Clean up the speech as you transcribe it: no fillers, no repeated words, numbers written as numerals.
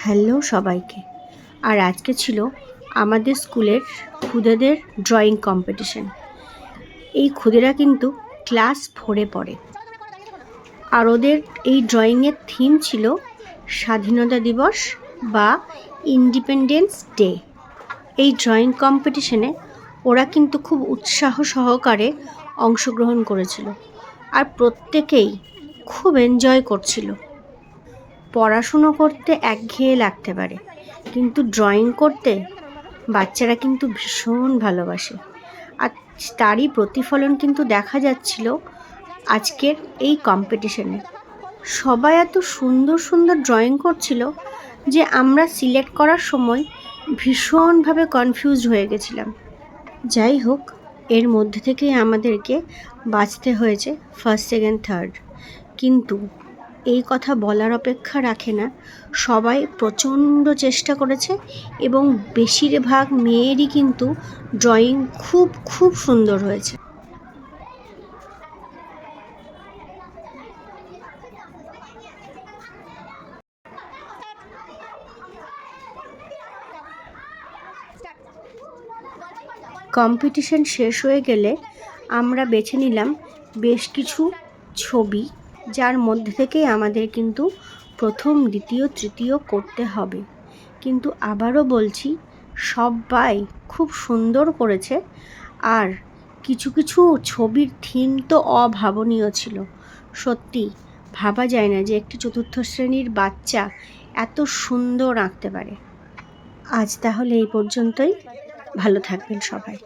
Hello সবাইকে। আর আজকে ছিল আমাদের স্কুলের খুদেদের ড্রয়িং কম্পিটিশন। এই খুদেরা কিন্তু ক্লাস 4-এ পড়ে, আর ওদের এই ড্রয়িংয়ের থিম ছিল স্বাধীনতা দিবস বা ইন্ডিপেন্ডেন্স ডে। এই ড্রয়িং কম্পিটিশনে ওরা কিন্তু খুব উৎসাহ সহকারে অংশগ্রহণ করেছিল, আর প্রত্যেকেই খুব এনজয় করছিল। পড়াশুনো করতে একঘেয়ে লাগতে পারে, কিন্তু ড্রয়িং করতে বাচ্চারা কিন্তু ভীষণ ভালোবাসে, আর তারই প্রতিফলন কিন্তু দেখা যাচ্ছিল আজকের এই কম্পিটিশনে। সবাই এত সুন্দর সুন্দর ড্রয়িং করছিল যে আমরা সিলেক্ট করার সময় ভীষণভাবে কনফিউজড হয়ে গেছিলাম। যাই হোক, এর মধ্যে থেকেই আমাদেরকে বাঁচতে হয়েছে ফার্স্ট, সেকেন্ড, থার্ড। কিন্তু এই কথা বলার অপেক্ষা রাখে না, সবাই প্রচণ্ড চেষ্টা করেছে এবং বেশিরভাগ মেয়েরই কিন্তু ড্রয়িং খুব খুব সুন্দর হয়েছে। কম্পিটিশন শেষ হয়ে গেলে আমরা বেছে নিলাম বেশ কিছু ছবি, যার মধ্যে থেকেই আমাদের কিন্তু প্রথম, দ্বিতীয়, তৃতীয় করতে হবে। কিন্তু আবারও বলছি, সবাই খুব সুন্দর করেছে, আর কিছু কিছু ছবির থিম তো অভাবনীয় ছিল। সত্যি ভাবা যায় না যে একটি চতুর্থ শ্রেণীর বাচ্চা এত সুন্দর আঁকতে পারে। আজ তাহলে এই পর্যন্তই। ভালো থাকবেন সবাই।